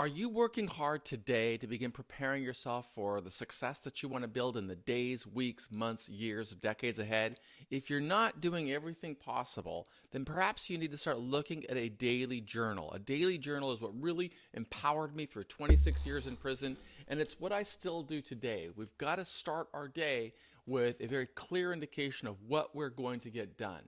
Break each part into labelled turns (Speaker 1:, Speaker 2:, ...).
Speaker 1: Are you working hard today to begin preparing yourself for the success that you want to build in the days, weeks, months, years, decades ahead? If you're not doing everything possible, then perhaps you need to start looking at a daily journal. A daily journal is what really empowered me through 26 years in prison, and it's what I still do today. We've got to start our day with a very clear indication of what we're going to get done.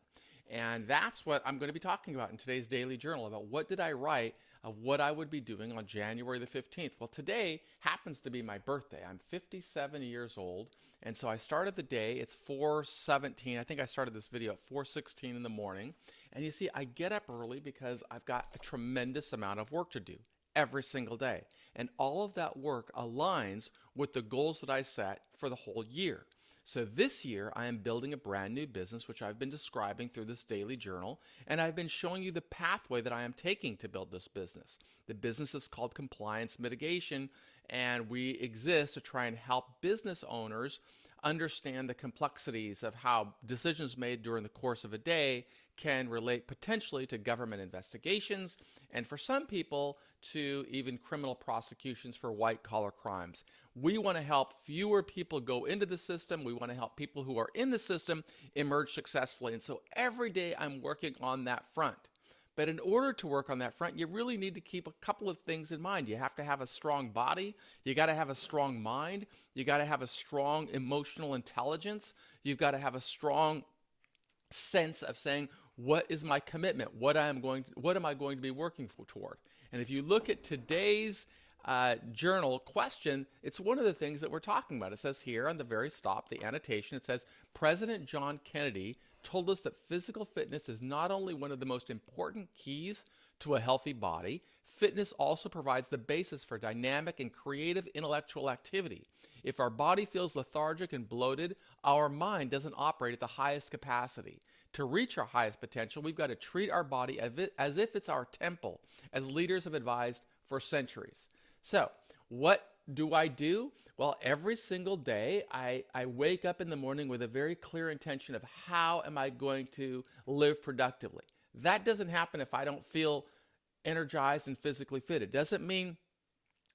Speaker 1: And that's what I'm going to be talking about in today's daily journal, about what did I write of what I would be doing on January the 15th. Well, today happens to be my birthday. I'm 57 years old, and so I started the day. It's 4:17. I think I started this video at 4:16 in the morning. And you see, I get up early because I've got a tremendous amount of work to do every single day. And all of that work aligns with the goals that I set for the whole year. So this year, I am building a brand new business, which I've been describing through this daily journal, and I've been showing you the pathway that I am taking to build this business. The business is called Compliance Mitigation, and we exist to try and help business owners understand the complexities of how decisions made during the course of a day can relate potentially to government investigations, and for some people to even criminal prosecutions for white-collar crimes. We want to help fewer people go into the system. We want to help people who are in the system emerge successfully. And so every day I'm working on that front. But in order to work on that front, you really need to keep a couple of things in mind. You have to have a strong body. You got to have a strong mind. You got to have a strong emotional intelligence. You've got to have a strong sense of saying, what is my commitment? What am I going to be working toward? And if you look at today's journal question, it's one of the things that we're talking about. It says here on the very top, the annotation, it says, President John Kennedy told us that physical fitness is not only one of the most important keys to a healthy body, fitness also provides the basis for dynamic and creative intellectual activity. If our body feels lethargic and bloated, our mind doesn't operate at the highest capacity. To reach our highest potential, we've got to treat our body as if it's our temple, as leaders have advised for centuries. So, what do I do? Well, every single day, I wake up in the morning with a very clear intention of how am I going to live productively. That doesn't happen if I don't feel energized and physically fit. It doesn't mean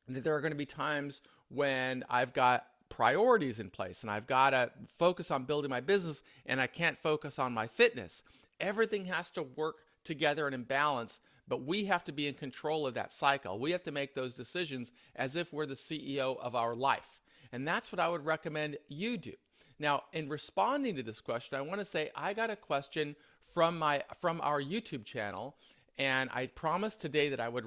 Speaker 1: that there are going to be times when I've got priorities in place and I've got to focus on building my business and I can't focus on my fitness. Everything has to work together and in balance, but we have to be in control of that cycle. We have to make those decisions as if we're the CEO of our life. And that's what I would recommend you do. Now, in responding to this question, I want to say I got a question from our YouTube channel, and I promised today that I would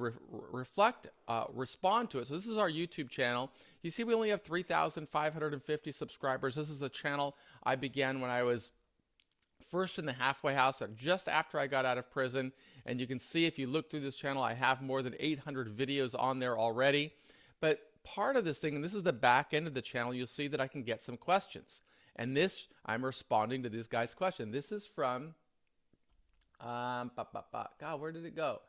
Speaker 1: respond to it. So this is our YouTube channel. You see, we only have 3,550 subscribers. This is a channel I began when I was first in the halfway house, just after I got out of prison. And you can see if you look through this channel, I have more than 800 videos on there already. But part of this thing, and this is the back end of the channel, you'll see that I can get some questions. And this, I'm responding to this guy's question. This is from, God, where did it go?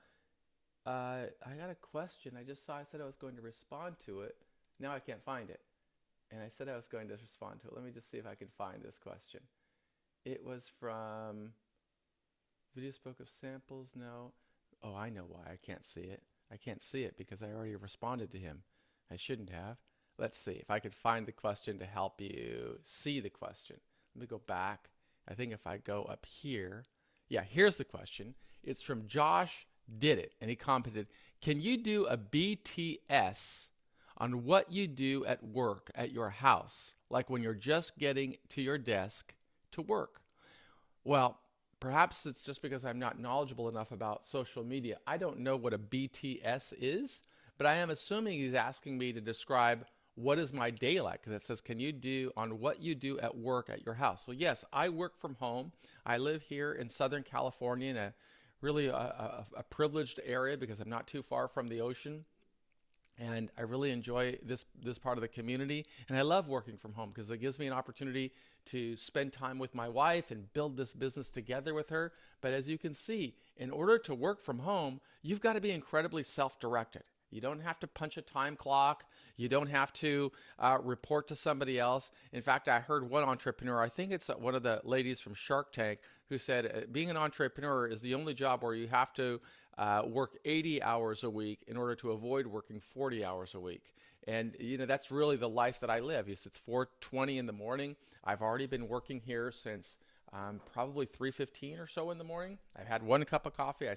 Speaker 1: I got a question. I just saw, I said I was going to respond to it. Now I can't find it. And I said I was going to respond to it. Let me just see if I can find this question. It was from, video spoke of samples, no. Oh, I know why I can't see it. I can't see it because I already responded to him. I shouldn't have. Let's see if I could find the question to help you see the question. Let me go back. I think if I go up here, yeah, here's the question. It's from Josh Did It, and he commented, can you do a BTS on what you do at work at your house, like when you're just getting to your desk to work? Well, perhaps it's just because I'm not knowledgeable enough about social media. I don't know what a BTS is, but I am assuming he's asking me to describe what is my day like, because it says, can you do on what you do at work at your house? Well, yes, I work from home. I live here in Southern California in a really a privileged area because I'm not too far from the ocean. And I really enjoy this part of the community. And I love working from home because it gives me an opportunity to spend time with my wife and build this business together with her. But as you can see, in order to work from home, you've got to be incredibly self-directed. You don't have to punch a time clock. You don't have to report to somebody else. In fact, I heard one entrepreneur, I think it's one of the ladies from Shark Tank, who said being an entrepreneur is the only job where you have to work 80 hours a week in order to avoid working 40 hours a week. And, that's really the life that I live. It's 4:20 in the morning. I've already been working here since probably 3:15 or so in the morning. I've had one cup of coffee.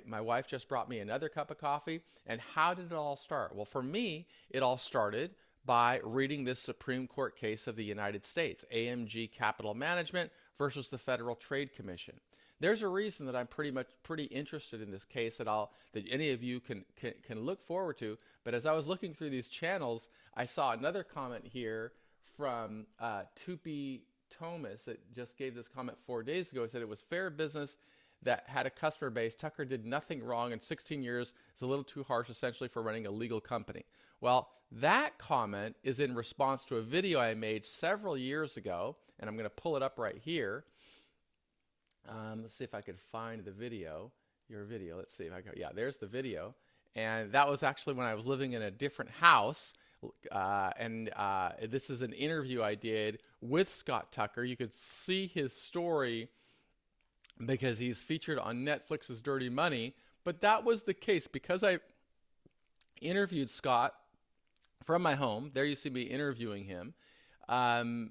Speaker 1: My wife just brought me another cup of coffee. And how did it all start? Well, for me, it all started by reading this Supreme Court case of the United States, AMG Capital Management versus the Federal Trade Commission. There's a reason that I'm pretty interested in this case that any of you can look forward to. But as I was looking through these channels, I saw another comment here from Tupi Thomas that just gave this comment 4 days ago. He said it was fair business that had a customer base. Tucker did nothing wrong, and 16 years is a little too harsh essentially for running a legal company. Well, that comment is in response to a video I made several years ago, and I'm going to pull it up right here. Let's see if I could find the video, your video. Let's see if I can. Yeah, there's the video. And that was actually when I was living in a different house. This is an interview I did with Scott Tucker. You could see his story because he's featured on Netflix's Dirty Money. But that was the case because I interviewed Scott from my home. There you see me interviewing him. That's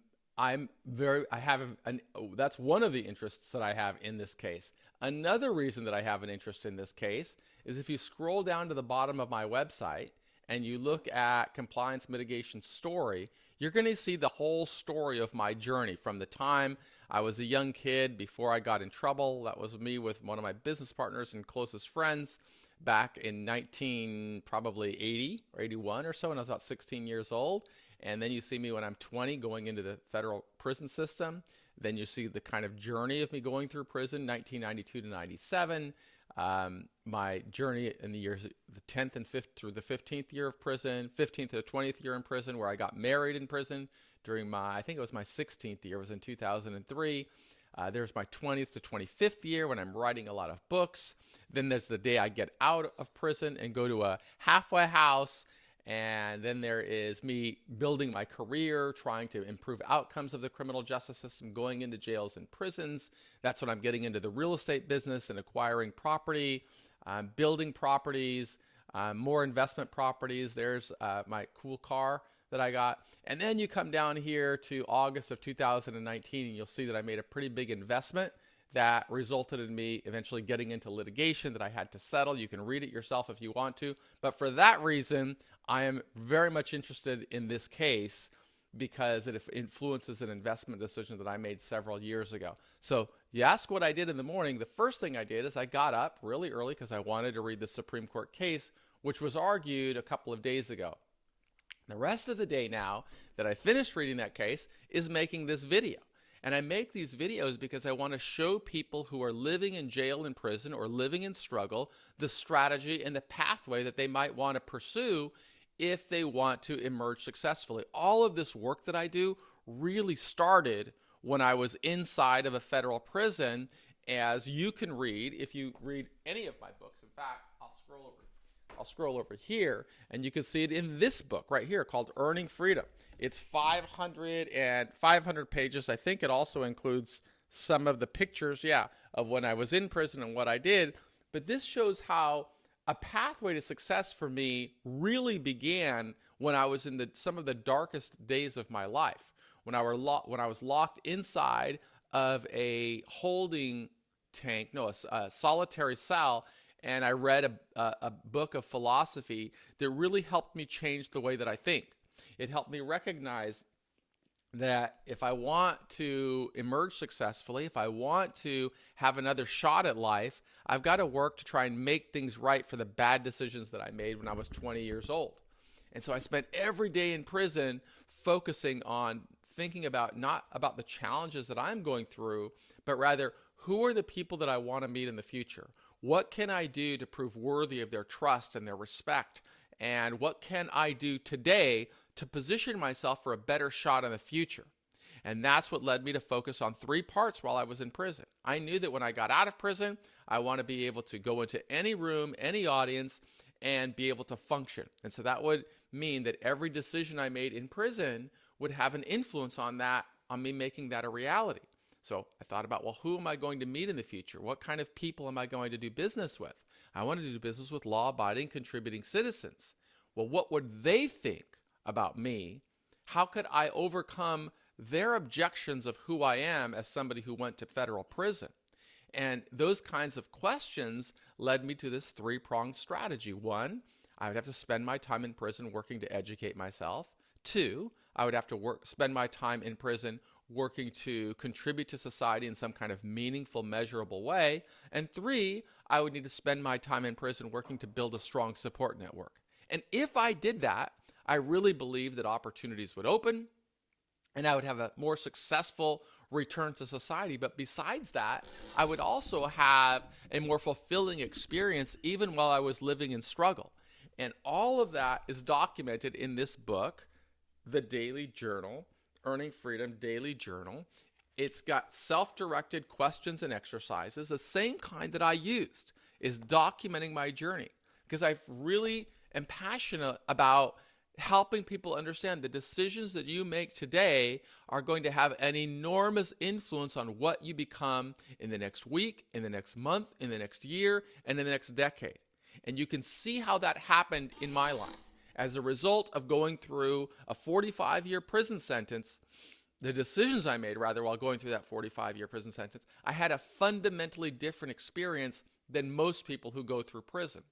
Speaker 1: one of the interests that I have in this case. Another reason that I have an interest in this case is if you scroll down to the bottom of my website and you look at compliance mitigation story, you're going to see the whole story of my journey from the time I was a young kid before I got in trouble. That was me with one of my business partners and closest friends back in 1980 or 81 or so, when I was about 16 years old. And then you see me when I'm 20 going into the federal prison system. Then you see the kind of journey of me going through prison, 1992 to 97. My journey in the years, the 10th and 5th through the 15th year of prison, 15th to the 20th year in prison, where I got married in prison during I think it was my 16th year, it was in 2003. There's my 20th to 25th year when I'm writing a lot of books. Then there's the day I get out of prison and go to a halfway house. And then there is me building my career, trying to improve outcomes of the criminal justice system, going into jails and prisons. That's when I'm getting into the real estate business and acquiring property, building properties, more investment properties. There's my cool car that I got. And then you come down here to August of 2019, and you'll see that I made a pretty big investment that resulted in me eventually getting into litigation that I had to settle. You can read it yourself if you want to. But for that reason, I am very much interested in this case because it influences an investment decision that I made several years ago. So you ask what I did in the morning. The first thing I did is I got up really early because I wanted to read the Supreme Court case, which was argued a couple of days ago. The rest of the day now that I finished reading that case is making this video. And I make these videos because I want to show people who are living in jail and prison or living in struggle the strategy and the pathway that they might want to pursue if they want to emerge successfully. All of this work that I do really started when I was inside of a federal prison, as you can read if you read any of my books. In fact, I'll scroll over here, and you can see it in this book right here called Earning Freedom. It's 500 pages. I think it also includes some of the pictures, of when I was in prison and what I did. But this shows how a pathway to success for me really began when I was in some of the darkest days of my life, when I was locked inside of a holding tank, a solitary cell. And I read a book of philosophy that really helped me change the way that I think. It helped me recognize that if I want to emerge successfully, if I want to have another shot at life, I've got to work to try and make things right for the bad decisions that I made when I was 20 years old. And so I spent every day in prison focusing on thinking about not about the challenges that I'm going through, but rather who are the people that I want to meet in the future? What can I do to prove worthy of their trust and their respect? And what can I do today to position myself for a better shot in the future? And that's what led me to focus on 3 parts while I was in prison. I knew that when I got out of prison, I want to be able to go into any room, any audience, and be able to function. And so that would mean that every decision I made in prison would have an influence on me making that a reality. So I thought about, who am I going to meet in the future? What kind of people am I going to do business with? I wanted to do business with law-abiding, contributing citizens. Well, what would they think about me? How could I overcome their objections of who I am as somebody who went to federal prison? And those kinds of questions led me to this three-pronged strategy. One, I would have to spend my time in prison working to educate myself. Two, I would have to spend my time in prison working to contribute to society in some kind of meaningful, measurable way. And three, I would need to spend my time in prison working to build a strong support network. And if I did that, I really believe that opportunities would open and I would have a more successful return to society. But besides that, I would also have a more fulfilling experience even while I was living in struggle. And all of that is documented in this book, The Daily Journal, Earning Freedom Daily Journal. It's got self-directed questions and exercises, the same kind that I used, is documenting my journey, because I really am passionate about helping people understand the decisions that you make today are going to have an enormous influence on what you become in the next week, in the next month, in the next year, and in the next decade. And you can see how that happened in my life. As a result of going through a 45-year prison sentence, the decisions I made, rather, while going through that 45-year prison sentence, I had a fundamentally different experience than most people who go through prison.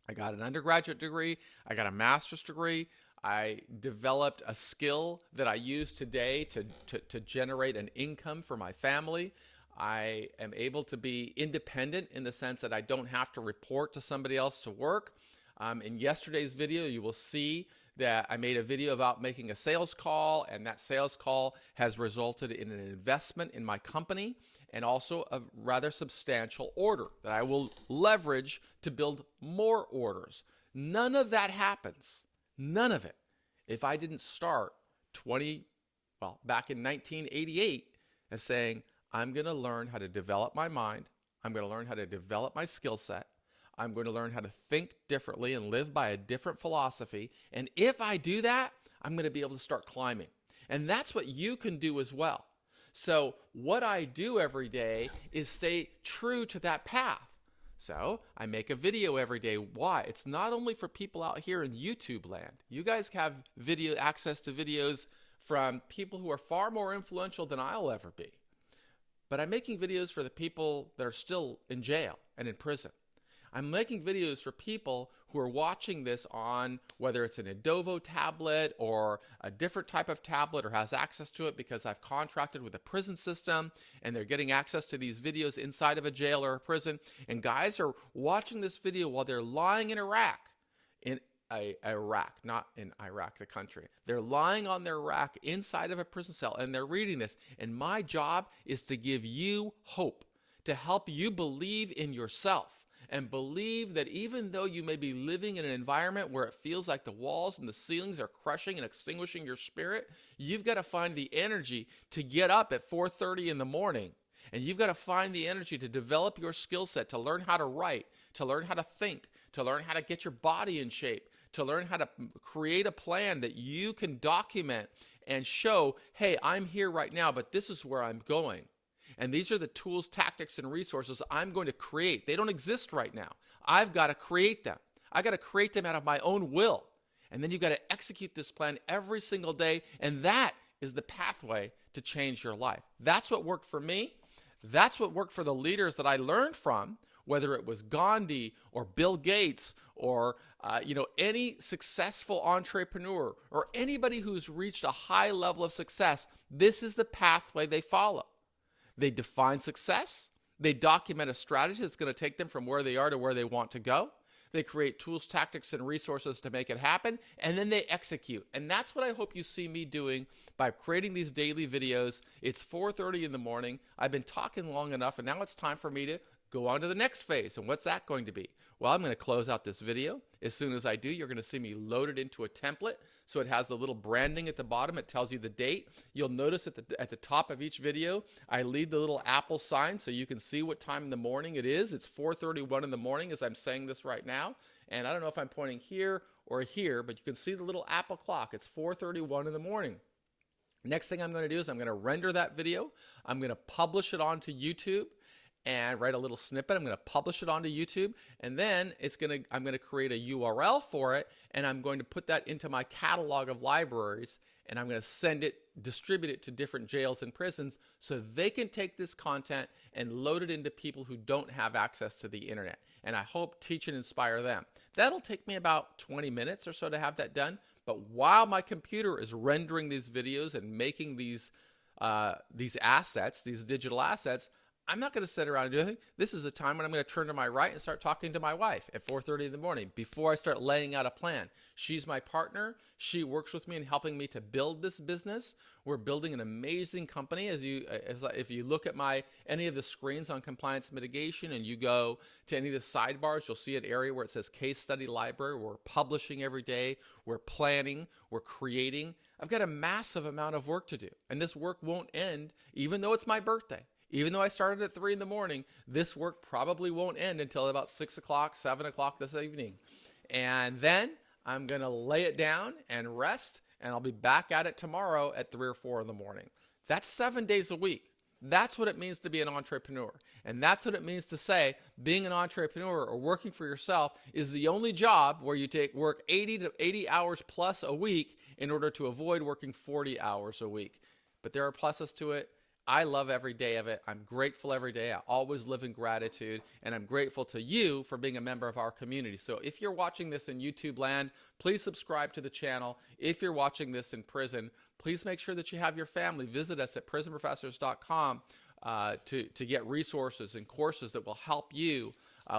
Speaker 1: I got an undergraduate degree. I got a master's degree. I developed a skill that I use today to generate an income for my family. I am able to be independent in the sense that I don't have to report to somebody else to work. In yesterday's video, you will see that I made a video about making a sales call, and that sales call has resulted in an investment in my company and also a rather substantial order that I will leverage to build more orders. None of that happens, none of it, if I didn't start back in 1988 as saying, I'm going to learn how to develop my mind. I'm going to learn how to develop my skill set. I'm going to learn how to think differently and live by a different philosophy. And if I do that, I'm going to be able to start climbing. And that's what you can do as well. So what I do every day is stay true to that path. So I make a video every day. Why? It's not only for people out here in YouTube land. You guys have access to videos from people who are far more influential than I'll ever be. But I'm making videos for the people that are still in jail and in prison. I'm making videos for people who are watching this on whether it's an Adovo tablet or a different type of tablet or has access to it because I've contracted with a prison system and they're getting access to these videos inside of a jail or a prison. And guys are watching this video while they're lying in Iraq, not in Iraq, the country. They're lying on their rack inside of a prison cell and they're reading this. And my job is to give you hope, to help you believe in yourself. And believe that even though you may be living in an environment where it feels like the walls and the ceilings are crushing and extinguishing your spirit, you've got to find the energy to get up at 4:30 in the morning. And you've got to find the energy to develop your skill set, to learn how to write, to learn how to think, to learn how to get your body in shape, to learn how to create a plan that you can document and show, hey, I'm here right now, but this is where I'm going. And these are the tools, tactics, and resources I'm going to create. They don't exist right now. I've got to create them. I've got to create them out of my own will. And then you've got to execute this plan every single day. And that is the pathway to change your life. That's what worked for me. That's what worked for the leaders that I learned from, whether it was Gandhi or Bill Gates or any successful entrepreneur or anybody who's reached a high level of success. This is the pathway they follow. They define success. They document a strategy that's going to take them from where they are to where they want to go. They create tools, tactics, and resources to make it happen, and then they execute. And that's what I hope you see me doing by creating these daily videos. It's 4:30 in the morning. I've been talking long enough, and now it's time for me to go on to the next phase. And what's that going to be? Well, I'm going to close out this video. As soon as I do, you're going to see me load it into a template. So it has the little branding at the bottom. It tells you the date. You'll notice at the top of each video, I leave the little apple sign so you can see what time in the morning it is. It's 4:31 in the morning as I'm saying this right now. And I don't know if I'm pointing here or here, but you can see the little apple clock. It's 4:31 in the morning. Next thing I'm going to do is I'm going to render that video. I'm going to publish it onto YouTube. and write a little snippet. I'm going to publish it onto YouTube, and then I'm going to create a URL for it, and I'm going to put that into my catalog of libraries, and I'm going to distribute it to different jails and prisons so they can take this content and load it into people who don't have access to the internet. And I hope teach and inspire them. That'll take me about 20 minutes or so to have that done. But while my computer is rendering these videos and making these assets, these digital assets, I'm not going to sit around and do anything. This is a time when I'm going to turn to my right and start talking to my wife at 4:30 in the morning before I start laying out a plan. She's my partner. She works with me in helping me to build this business. We're building an amazing company. If you look at any of the screens on compliance mitigation and you go to any of the sidebars, you'll see an area where it says case study library. We're publishing every day. We're planning. We're creating. I've got a massive amount of work to do, and this work won't end even though it's my birthday. Even though I started at 3 in the morning, this work probably won't end until about 6 o'clock, 7 o'clock this evening. And then I'm going to lay it down and rest, and I'll be back at it tomorrow at 3 or 4 in the morning. That's 7 days a week. That's what it means to be an entrepreneur. And that's what it means to say being an entrepreneur or working for yourself is the only job where you work 80 hours plus a week in order to avoid working 40 hours a week. But there are pluses to it. I love every day of it. I'm grateful every day. I always live in gratitude, and I'm grateful to you for being a member of our community. So if you're watching this in YouTube land, please subscribe to the channel. If you're watching this in prison, please make sure that you have your family visit us at prisonprofessors.com to get resources and courses that will help you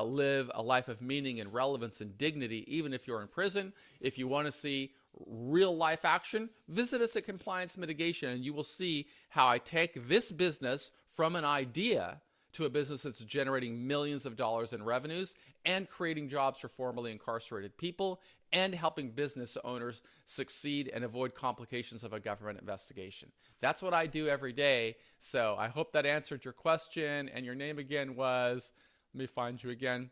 Speaker 1: live a life of meaning and relevance and dignity, even if you're in prison. If you want to see real life action, visit us at Compliance Mitigation, and you will see how I take this business from an idea to a business that's generating millions of dollars in revenues and creating jobs for formerly incarcerated people and helping business owners succeed and avoid complications of a government investigation. That's what I do every day. So I hope that answered your question. And your name again was, let me find you again.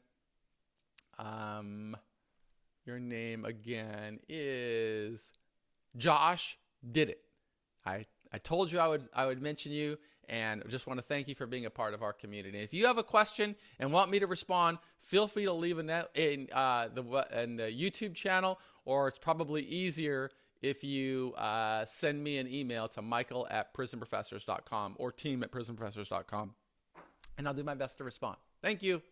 Speaker 1: Your name again is Josh Did It. I told you I would mention you, and I just want to thank you for being a part of our community. And if you have a question and want me to respond, feel free to leave a note in the YouTube channel, or it's probably easier if you send me an email to michael@prisonprofessors.com or team@prisonprofessors.com, and I'll do my best to respond. Thank you.